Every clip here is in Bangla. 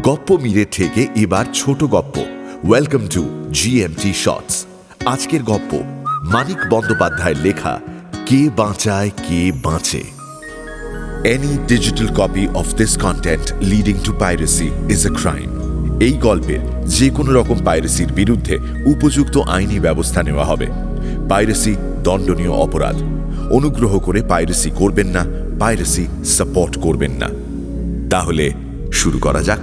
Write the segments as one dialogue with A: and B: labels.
A: গপ্প মিরের থেকে এবার ছোট গপ্প। Welcome to GMT shorts. আজকের গপ্প মানিক বন্দ্যোপাধ্যায়ের লেখা কে বাঁচায় কে বাঁচে। Any digital copy of this content leading to piracy is a crime. এই গল্পের যে কোনো রকম পাইরেসির বিরুদ্ধে উপযুক্ত আইনি ব্যবস্থা নেওয়া হবে। পাইরেসি দণ্ডনীয় অপরাধ। অনুগ্রহ করে পাইরেসি করবেন না, পাইরেসি সাপোর্ট করবেন না। তাহলে শুরু করা যাক।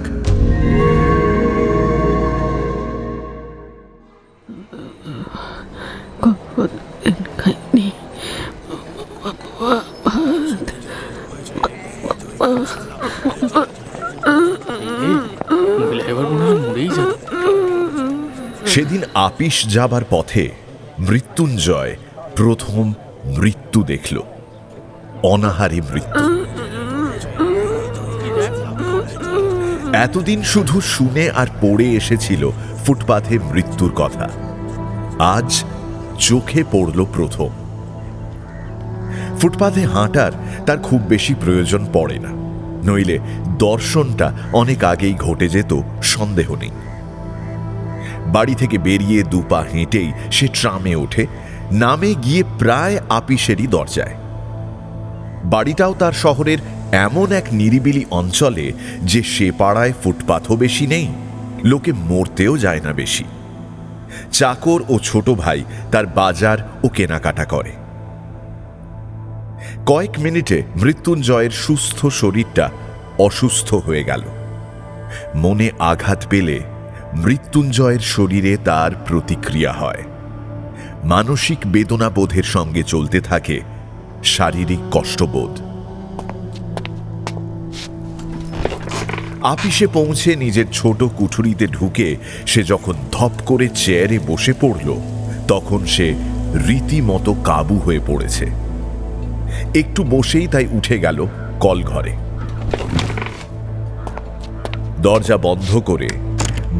A: সেদিন আপিস যাবার পথে মৃত্যুঞ্জয় প্রথম মৃত্যু দেখল। অনাহারী মৃত্যু। এতদিন শুধু শুনে আর পড়ে এসেছিল ফুটপাথে মৃত্যুর কথা। আজ চোখে পড়ল প্রথম। ফুটপাথে হাঁটার তার খুব বেশি প্রয়োজন পড়ে না, নইলে দর্শনটা অনেক আগেই ঘটে যেত, সন্দেহ নেই। বাড়ি থেকে বেরিয়ে দুপা হেঁটেই সে ট্রামে ওঠে, নামে গিয়ে প্রায় আপিসেরই দরজায়। বাড়িটাও তার শহরের এমন এক নিরিবিলি অঞ্চলে যে সে পাড়ায় ফুটপাথও বেশি নেই, লোকে মরতেও যায় না বেশি। চাকর ও ছোট ভাই তার বাজার ও কেনাকাটা করে। কয়েক মিনিটে মৃত্যুঞ্জয়ের সুস্থ শরীরটা অসুস্থ হয়ে গেল। মনে আঘাত পেলে মৃত্যুঞ্জয়ের শরীরে তার প্রতিক্রিয়া হয়। মানসিক বেদনাবোধের সঙ্গে চলতে থাকে শারীরিক কষ্টবোধ। আপিসে পৌঁছে নিজের ছোট কুঠুরিতে ঢুকে সে যখন ধপ করে চেয়ারে বসে পড়ল, তখন সে রীতিমতো কাবু হয়ে পড়েছে। একটু বসেই তাই উঠে গেল কলঘরে। দরজা বন্ধ করে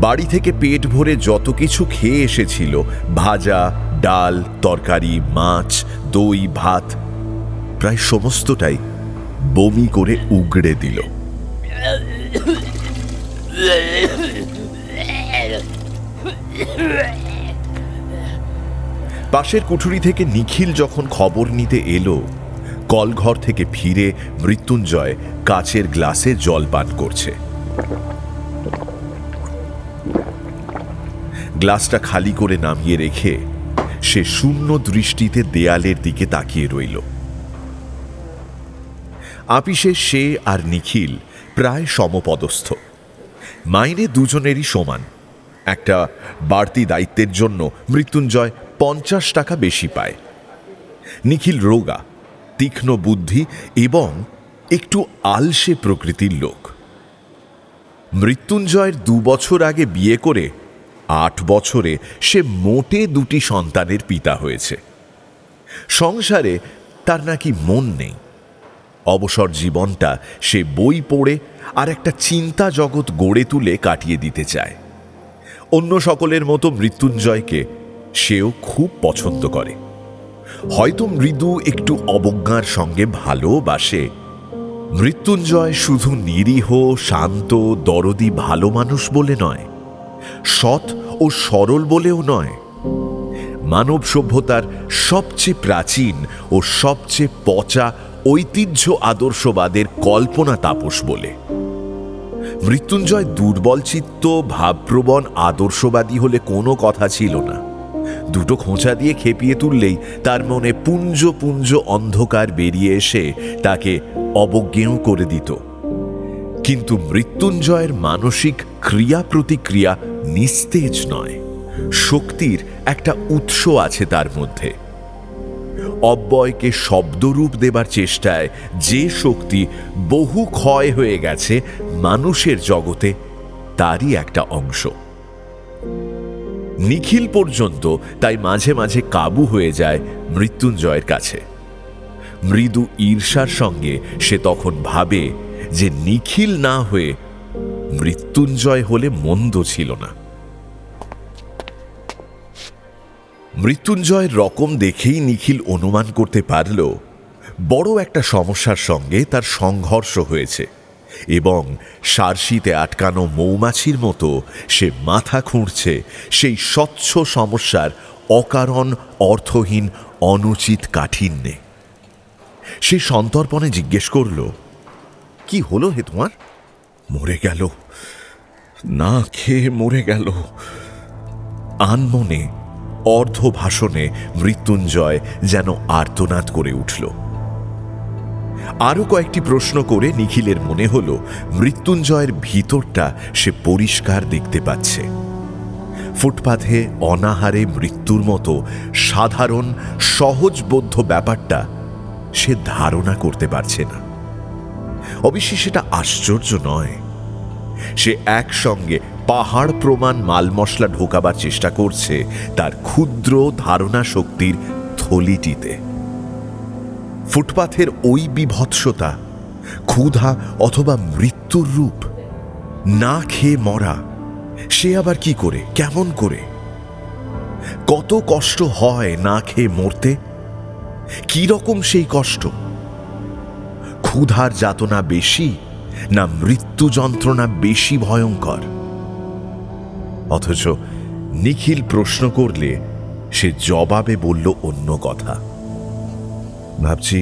A: বাড়ি থেকে পেট ভরে যত কিছু খেয়ে এসেছিল, ভাজা, ডাল, তরকারি, মাছ, দই, ভাত, প্রায় সমস্তটাই বমি করে উগড়ে দিল। পাশের কুঠুরি থেকে নিখিল যখন খবর নিতে এলো, কলঘর থেকে ফিরে মৃত্যুঞ্জয় কাচের গ্লাসে জল পান করছে। গ্লাসটা খালি করে নামিয়ে রেখে সে শূন্য দৃষ্টিতে দেয়ালের দিকে তাকিয়ে রইল। আপিসে সে আর নিখিল প্রায় সমপদস্থ। মাইনে দুজনেরই সমান। একটা বাড়তি দায়িত্বের জন্য মৃত্যুঞ্জয় 50 টাকা বেশি পায়। নিখিল রোগা, তীক্ষ্ণ বুদ্ধি এবং একটু আলসে প্রকৃতির লোক। মৃত্যুঞ্জয়ের 2 বছর আগে বিয়ে করে 8 বছরে সে মোটে 2টি সন্তানের পিতা হয়েছে। সংসারে তার নাকি মন নেই। অবসর জীবনটা সে বই পড়ে আর একটা চিন্তা জগৎ গড়ে তুলে কাটিয়ে দিতে চায়। অন্য সকলের মতো মৃত্যুঞ্জয়কে সেও খুব পছন্দ করে। হয়তো মৃদু একটু অবজ্ঞার সঙ্গে ভালোবাসে। মৃত্যুঞ্জয় শুধু নিরীহ, শান্ত, দরদি ভালো মানুষ বলে নয়, সৎ ও সরল বলেও নয়, মানব সভ্যতার সবচেয়ে প্রাচীন ও সবচেয়ে পচা ঐতিহ্য আদর্শবাদের কল্পনা তাপস বলে। মৃত্যুঞ্জয় দুর্বলচিত্ত, ভাবপ্রবণ আদর্শবাদী হলে কোনো কথা ছিল না। 2টো খোঁচা দিয়ে খেপিয়ে তুললেই তার মনে পুঞ্জ পুঞ্জ অন্ধকার বেরিয়ে এসে তাকে অবজ্ঞেয় করে দিত। কিন্তু মৃত্যুঞ্জয়ের মানসিক ক্রিয়া প্রতিক্রিয়া নিস্তেজ নয়। শক্তির একটা উৎস আছে তার মধ্যে। অব্যয়কে শব্দরূপ দেবার চেষ্টায় যে শক্তি বহু ক্ষয় হয়ে গেছে মানুষের জগতে, তারই একটা অংশ। নিখিল পর্যন্ত তাই মাঝে মাঝে কাবু হয়ে যায় মৃত্যুঞ্জয়ের কাছে। মৃদু ঈর্ষার সঙ্গে সে তখন ভাবে যে নিখিল না হয়ে মৃত্যুঞ্জয় হলে মন্দ ছিল না। মৃত্যুঞ্জয়ের রকম দেখেই নিখিল অনুমান করতে পারল বড় একটা সমস্যার সঙ্গে তার সংঘর্ষ হয়েছে এবং সারশিতে আটকানো মৌমাছির মতো সে মাথা খুঁড়ছে সেই স্বচ্ছ সমস্যার অকারণ, অর্থহীন, অনুচিত কাঠিন্যে। সে সন্তর্পণে জিজ্ঞেস করল, কি হলো হে তোমার? মরে গেল, না খেয়ে মরে গেল। আনমনে, অর্ধ ভাষণে মৃত্যুঞ্জয় যেন আর্তনাদ করে উঠল। আরো কয়েকটি প্রশ্ন করে নিখিলের মনে হল মৃত্যুঞ্জয়ের ভিতরটা সে পরিষ্কার দেখতে পাচ্ছে। ফুটপাথে অনাহারে মৃত্যুর মতো সাধারণ সহজবোধ্য ব্যাপারটা সে ধারণা করতে পারছে না। অবশ্য সেটা আশ্চর্য নয়। সে একসঙ্গে পাহাড় প্রমাণ মাল মশলা ঢোকাবার চেষ্টা করছে তার ক্ষুদ্র ধারণা শক্তির থলিটিতে। ফুটপাথের ওই বিভৎসতা ক্ষুধা অথবা মৃত্যুর রূপ। না খেয়ে মরা, সে আবার কি করে, কেমন করে? কত কষ্ট হয় না খেয়ে মরতে? কি রকম সেই কষ্ট? ক্ষুধার যাতনা বেশি না মৃত্যু যন্ত্রণা বেশি ভয়ঙ্কর? অথচ নিখিল প্রশ্ন করলে সে জবাবে বলল অন্য কথা। ভাবছি,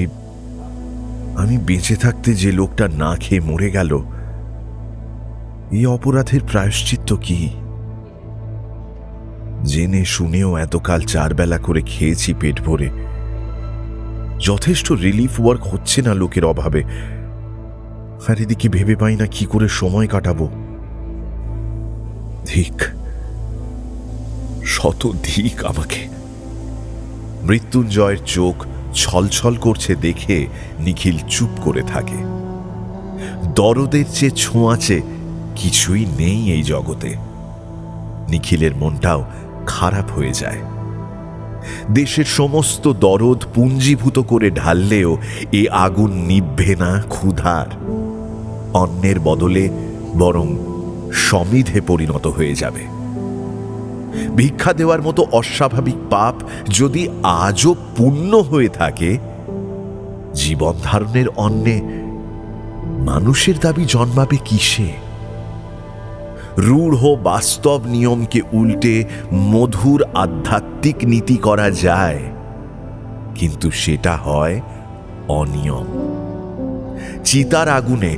A: আমি বেঁচে থাকতে যে লোকটা না খেয়ে মরে গেল, এই অপরাধের প্রায়শ্চিত্ত কি? জেনে শুনেও এতকাল 4 বেলা করে খেয়েছি পেট ভরে। যথেষ্ট রিলিফ ওয়ার্ক হচ্ছে না লোকের অভাবে। আর এদিকে ভেবে পাই না কি করে সময় কাটাবো। ধিক, শত ধিক আমাকে। মৃত্যুঞ্জয়ের চোখ ছলছল করছে দেখে নিখিল চুপ করে থাকে। দরদের চেয়ে ছোঁয়াচে কিছুই নেই এই জগতে। নিখিলের মনটাও খারাপ হয়ে যায়। দেশের সমস্ত দরদ পুঞ্জীভূত করে ঢাললেও এ আগুন নিভবে না ক্ষুধার। অন্যের বদলে বরং সমিধে পরিণত হয়ে যাবে। ভিক্ষা দেওয়ার মতো অস্বাভাবিক পাপ যদি আজও পুণ্য হয়ে থাকে, জীবন ধারণের অন্নে মানুষের দাবি জন্মাবে কিসে? রূঢ় বাস্তব নিয়মকে উল্টে মধুর আধ্যাত্মিক নীতি করা যায়, কিন্তু সেটা হয় অনিয়ম। চিতার আগুনে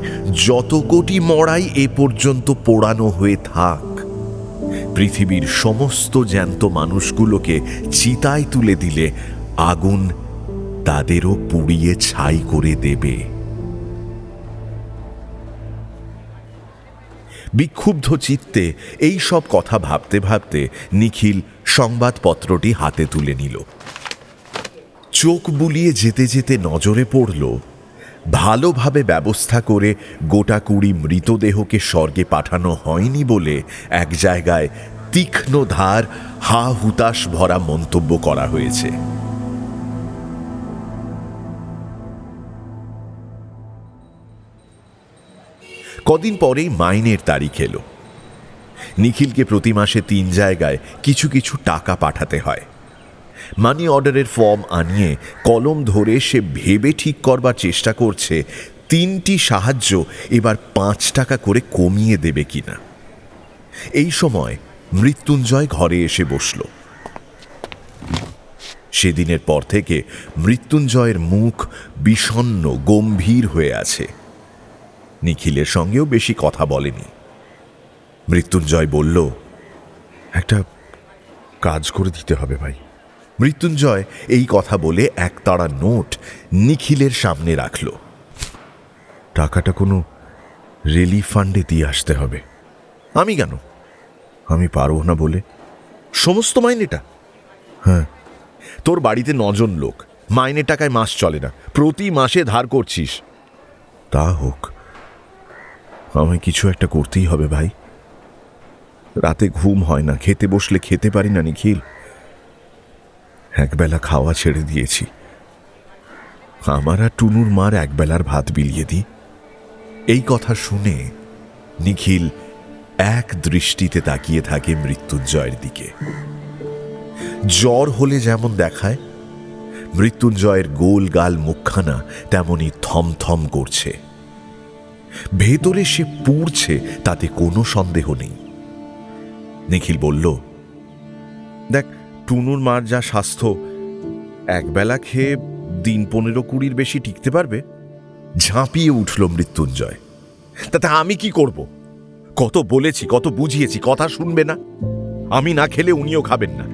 A: যত কোটি মড়াই এ পর্যন্ত পোড়ানো হয়ে থাক, পৃথিবীর সমস্ত জ্যান্ত মানুষগুলোকে চিতায় তুলে দিলে আগুন তাদেরও পুড়িয়ে ছাই করে দেবে। বিক্ষুব্ধ চিত্তে এই সব কথা ভাবতে ভাবতে নিখিল সংবাদপত্রটি হাতে তুলে নিল। চোখ বুলিয়ে যেতে যেতে নজরে পড়ল, ভালোভাবে ব্যবস্থা করে গোটা 20 মৃতদেহকে স্বর্গে পাঠানো হয়নি বলে এক জায়গায় তীক্ষ্ণ ধার হা হুতাশ ভরা মন্তব্য করা হয়েছে। কদিন পরেই মাইনের তারিখ এলো। নিখিলকে প্রতি মাসে 3 জায়গায় কিছু কিছু টাকা পাঠাতে হয়। মানি অর্ডারের ফর্ম আনিয়ে কলম ধরে সে ভেবে ঠিক করবার চেষ্টা করছে 3টি সাহায্য এবার 5 টাকা করে কমিয়ে দেবে কিনা। এই সময় মৃত্যুঞ্জয় ঘরে এসে বসল। সেদিনের পর থেকে মৃত্যুঞ্জয়ের মুখ বিষণ্ণ গম্ভীর হয়ে আছে। নিখিলের সঙ্গেও বেশি কথা বলেনি। মৃত্যুঞ্জয় বলল, একটা কাজ করে দিতে হবে ভাই। মৃত্যুঞ্জয় এই কথা বলে একতাড়া নোট নিখিলের সামনে রাখল। টাকাটা কোনো রিলিফ ফান্ডে দিয়ে আসতে হবে। আমি কেন? আমি পারবো না বলে? সমস্ত মাইনেটা? হ্যাঁ। তোর বাড়িতে 9 জন লোক, মাইনের টাকায় মাস চলে না, প্রতি মাসে ধার করছিস। তা হোক, আমায় কিছু একটা করতেই হবে ভাই। রাতে ঘুম হয় না, খেতে বসলে খেতে পারি না নিখিল। একবেলা খাওয়া ছেড়ে দিয়েছি। আমার আর টুনুর মার একবেলার ভাত বিলিয়ে দিই। এই কথা শুনে নিখিল এক দৃষ্টিতে তাকিয়ে থাকে মৃত্যুঞ্জয়ের দিকে। জ্বর হলে যেমন দেখায়, মৃত্যুঞ্জয়ের গোল গাল মুখখানা তেমনি থমথম করছে। ভেতরে সে পুড়ছে, তাতে কোনো সন্দেহ নেই। নিখিল বলল,
B: দেখ, টুনুর মার যা স্বাস্থ্য, একবেলা খেয়ে দিন 15-20 বেশি টিকতে পারবে।
A: ঝাঁপিয়ে উঠল মৃত্যুঞ্জয়।
B: তাতে আমি কি করব? কত বলেছি, কত বুঝিয়েছি, কথা শুনবে না। আমি না খেলে উনিও খাবেন না।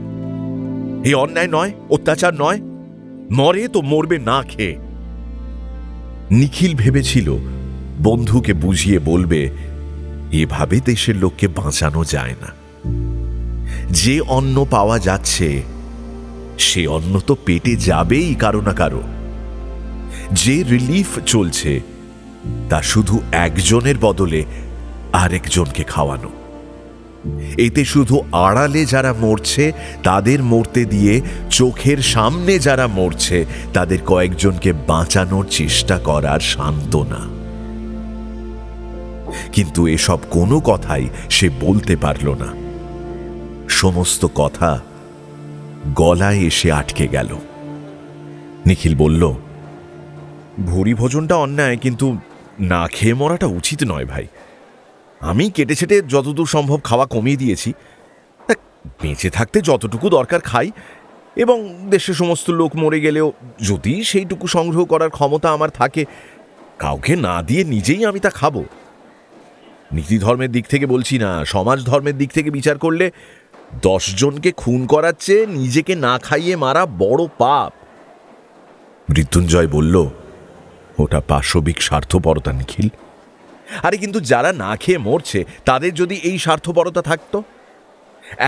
B: এই অন্যায় নয়, অত্যাচার নয়। মরে তো মরবে না খেয়ে।
A: নিখিল ভেবেছিল বন্ধুকে বুঝিয়ে বলবে, এভাবে দেশের লোককে বাঁচানো যায় না। যে অন্ন পাওয়া যাচ্ছে সে অন্ন তো পেটে যাবেই কারো না কারো। যে রিলিফ চলছে তা শুধু একজনের বদলে আরেকজনকে খাওয়ানো। এতে শুধু আড়ালে যারা মরছে তাদের মরতে দিয়ে চোখের সামনে যারা মরছে তাদের কয়েকজনকে বাঁচানোর চেষ্টা করার সান্ত্বনা। কিন্তু এসব কোনো কথাই সে বলতে পারল না। সমস্ত কথা গলায় এসে আটকে গেল। নিখিল বলল,
B: ভুরি ভোজনটা অন্যায়, কিন্তু না খেয়ে মরাটা উচিত নয় ভাই। আমি কেটে ছেটে যতদূর সম্ভব খাওয়া কমিয়ে দিয়েছি। বেঁচে থাকতে যতটুকু দরকার খাই, এবং দেশে সমস্ত লোক মরে গেলেও যদি সেইটুকু সংগ্রহ করার ক্ষমতা আমার থাকে, কাউকে না দিয়ে নিজেই আমি তা খাবো। নীতি ধর্মের দিক থেকে বলছি না, সমাজ ধর্মের দিক থেকে বিচার করলে 10 জনকে খুন করার চেয়ে নিজেকে না খাইয়ে মারা বড় পাপ।
A: মৃত্যুঞ্জয় বলল, ওটা পাশবিক স্বার্থপরতা নিখিল।
B: আরে কিন্তু যারা না খেয়ে মরছে তাদের যদি এই স্বার্থপরতা থাকতো,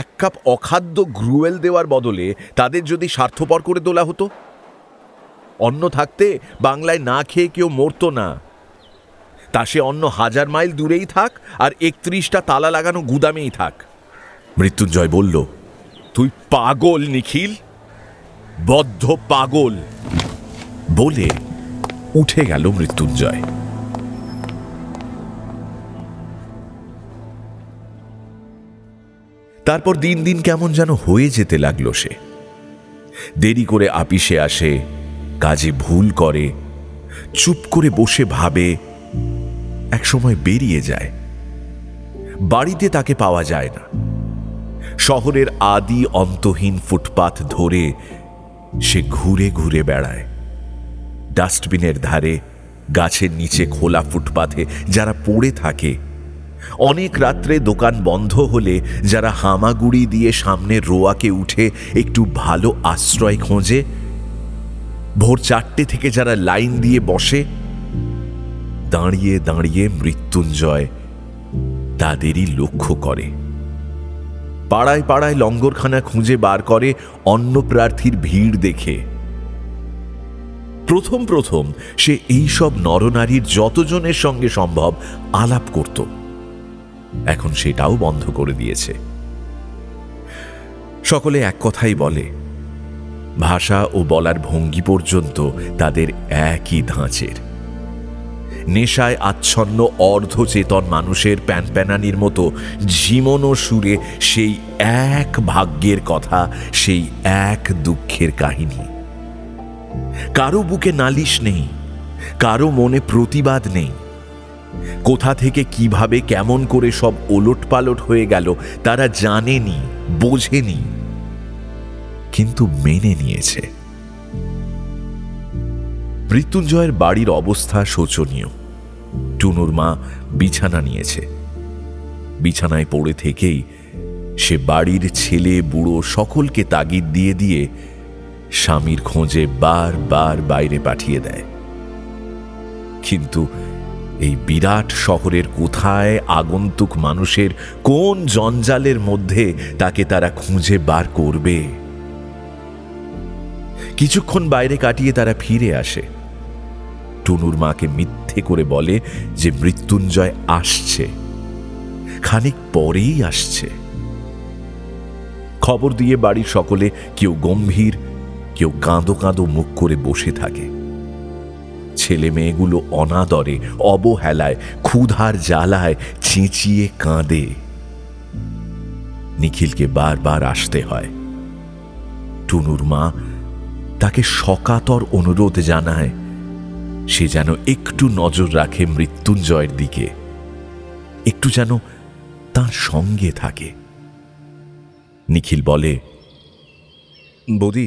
B: 1 কাপ অখাদ্য গ্রুয়েল দেওয়ার বদলে তাদের যদি স্বার্থপর করে তোলা হতো, অন্ন থাকতে বাংলায় না খেয়ে কেউ মরতো না। তা সে অন্ন 1000 মাইল দূরেই থাক আর 31টা তালা লাগানো গুদামেই থাক।
A: মৃত্যুঞ্জয় বলল,
B: তুই পাগল নিখিল, বদ্ধ পাগল।
A: বলে উঠে গেল মৃত্যুঞ্জয়। তারপর দিন দিন কেমন যেন হয়ে যেতে লাগলো সে। দেরি করে আপিসে আসে, কাজে ভুল করে, চুপ করে বসে ভাবে, একসময় বেরিয়ে যায়। বাড়িতে তাকে পাওয়া যায় না। শহরের আদি অন্তহীন ফুটপাথ ধরে সে ঘুরে ঘুরে বেড়ায়। ডাস্টবিনের ধারে, গাছের নিচে খোলা ফুটপাথে যারা পড়ে থাকে, অনেক রাত্রে দোকান বন্ধ হলে যারা হামাগুড়ি দিয়ে সামনের রোয়াকে উঠে একটু ভালো আশ্রয় খোঁজে, ভোর 4টে থেকে যারা লাইন দিয়ে বসে, দাঁড়িয়ে দাঁড়িয়ে মৃত্যুঞ্জয় তাদেরই লক্ষ্য করে। পাড়ায় পাড়ায় লঙ্গরখানা খুঁজে বার করে অন্ন প্রার্থীর ভিড় দেখে। প্রথম প্রথম সে এইসব নরনারীর যতজনের সঙ্গে সম্ভব আলাপ করত। এখন সেটাও বন্ধ করে দিয়েছে। সকলে এক কথাই বলে, ভাষা ও বলার ভঙ্গি পর্যন্ত তাদের একই ধাঁচের। নেশায় আচ্ছন্ন অর্ধচেতন মানুষের প্যানপ্যানানির মতো ঝিমনো সুরে সেই এক ভাগ্যের কথা, সেই এক দুঃখের কাহিনী। কারো বুকে নালিশ নেই, কারো মনে প্রতিবাদ নেই। কোথা থেকে কিভাবে কেমন করে সব ওলটপালট হয়ে গেল তারা জানেনি, বোঝেনি, কিন্তু মেনে নিয়েছে। মৃত্যুঞ্জয়ের বাড়ির অবস্থা শোচনীয়। টুনুর মা বিছানা নিয়েছে। বিছানায় পড়ে থেকেই সে বাড়ির ছেলে বুড়ো সকলকে তাগিদ দিয়ে দিয়ে স্বামীর খোঁজে বারবার বাইরে পাঠিয়ে দেয়। কিন্তু এই বিরাট শহরের কোথায় আগন্তুক মানুষের কোন জঞ্জালের মধ্যে তাকে তারা খুঁজে বার করবে? কিছুক্ষণ বাইরে কাটিয়ে তারা ফিরে আসে। টুনুর মাকে মিথ্যে করে বলে যে মৃত্যুঞ্জয় আসছে, খানিক পরেই আসছে। খবর দিয়ে বাড়ির সকলে কেউ গম্ভীর, কেউ কাঁদো কাঁদো মুখ করে বসে থাকে। ছেলে মেয়েগুলো অনাদরে, অবহেলায়, ক্ষুধার জ্বালায় চেঁচিয়ে কাঁদে। নিখিলকে বারবার আসতে হয়। টুনুর মা তাকে সকাতর অনুরোধ জানায়, সে যেন একটু নজর রাখে মৃত্যুঞ্জয়ের দিকে, একটু যেন তার সঙ্গে থাকে। নিখিল বলে,
B: বৌদি,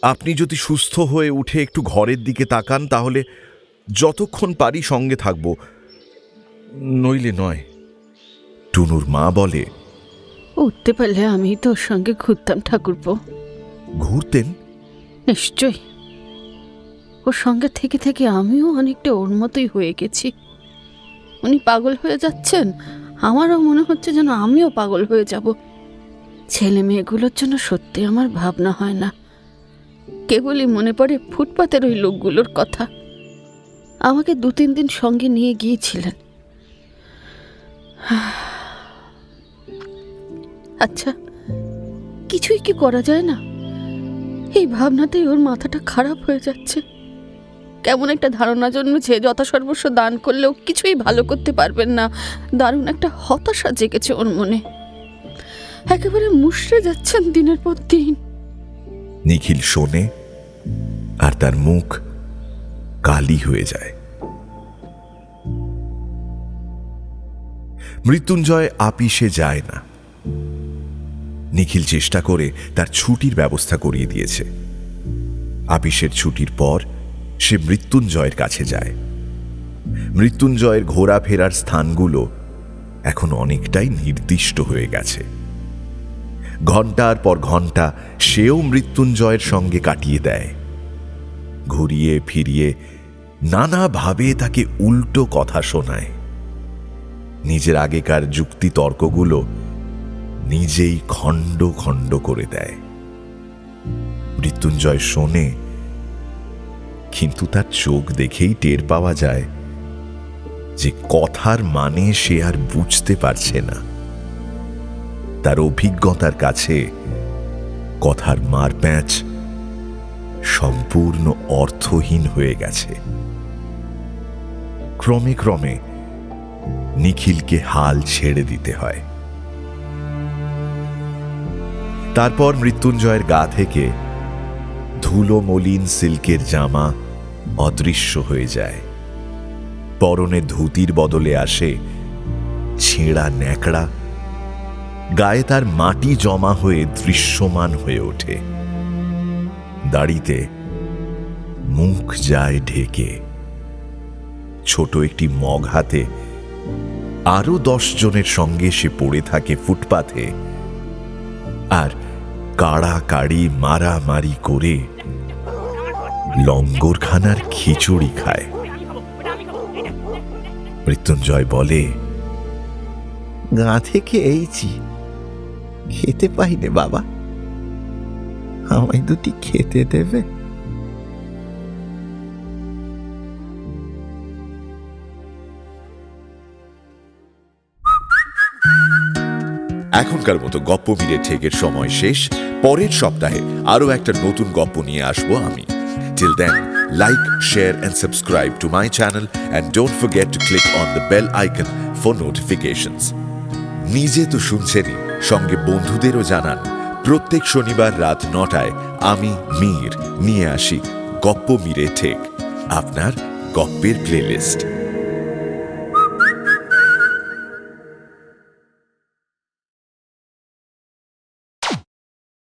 B: আপনি যদি সুস্থ হয়ে উঠে একটু ঘরের দিকে তাকান তাহলে যতক্ষণ পারি সঙ্গে থাকব, নইলে নয়।
A: টুনুর মা বলে,
C: উঠতে পারলে আমি তোর সঙ্গে ঘুরতাম ঠাকুরপো।
B: ঘুরতেন?
C: নিশ্চয়ই। ওর সঙ্গে থেকে থেকে আমিও অনেকটা ওর মতোই হয়ে গেছি। উনি পাগল হয়ে যাচ্ছেন, আমারও মনে হচ্ছে যেন আমিও পাগল হয়ে যাব। ছেলে মেয়েগুলোর জন্য সত্যি আমার ভাবনা হয় না। কেবলই মনে পড়ে ফুটপাতের ওই লোকগুলোর কথা। আমাকে 2-3 দিন সঙ্গে নিয়ে গিয়েছিলেন। আচ্ছা, কিছুই কি করা যায় না? এই ভাবনাতেই ওর মাথাটা খারাপ হয়ে যাচ্ছে। কেমন একটা ধারণা জন্মেছে যথাসর্বস্ব দান করলেও কিছুই ভালো করতে পারবেন না। দারুণ একটা হতাশা জেগেছে ওর মনে। একেবারে মুষড়ে যাচ্ছেন দিনের পর দিন।
A: নিখিল শোনে আর তার মুখ কালি হয়ে যায়। মৃত্যুঞ্জয় আপিসে যায় না। নিখিল চেষ্টা করে তার ছুটির ব্যবস্থা করিয়ে দিয়েছে। আপিসের ছুটির পর সে মৃত্যুঞ্জয়ের কাছে যায়। মৃত্যুঞ্জয়ের ঘোরাফেরার স্থানগুলো এখন অনেকটাই নির্দিষ্ট হয়ে গেছে। ঘন্টার পর ঘন্টা সেও মৃত্যুঞ্জয়ের সঙ্গে কাটিয়ে দেয়। ঘুরিয়ে ফিরিয়ে নানাভাবে তাকে উল্টো কথা শোনায়। নিজের আগেকার যুক্তি তর্কগুলো নিজেই খণ্ড খণ্ড করে দেয়। মৃত্যুঞ্জয় শোনে, কিন্তু তার চোখ দেখেই টের পাওয়া যায় যে কথার মানে সে আর বুঝতে পারছে না। তার অভিজ্ঞতার কাছে কথার মারপ্যাঁচ সম্পূর্ণ অর্থহীন হয়ে গেছে। ক্রমে ক্রমে নিখিলকে হাল ছেড়ে দিতে হয়। তারপর মৃত্যুঞ্জয়ের গা থেকে ধুলো মলিন সিল্কের জামা অদৃশ্য হয়ে যায়। পরনে ধুতির বদলে আসে ছেঁড়া ন্যাকড়া। গায়ে তার মাটি জমা হয়ে দৃশ্যমান হয়ে ওঠে। দাড়িতে মুখ যায় ঢেকে। ছোট একটি মগ হাতে আরো 10 জনের সঙ্গে সে পড়ে থাকে ফুটপাথে আর কাড়াকাড়ি মারামারি করে লঙ্গরখানার খিচুড়ি খায়। মৃত্যুঞ্জয় বলে,
D: গা থেকে এইছি, খেতে পাইনে বাবা, আমায় দুটি খেতে দেবে?
A: এখনকার মতো গপ্প মিলে ঠেকের সময় শেষ। পরের সপ্তাহে আরো একটা নতুন গপ্প নিয়ে আসবো আমি। Till then, like, share and subscribe to my channel and don't forget to click on the bell icon for notifications. নিজে তো শুনছেনই, সঙ্গে বন্ধুদেরও জানান। প্রত্যেক শনিবার রাত 9টায় আমি মীর নিয়ে আসি গপ্প মিলে ঠেক, আপনার গপ্পের প্লেলিস্ট।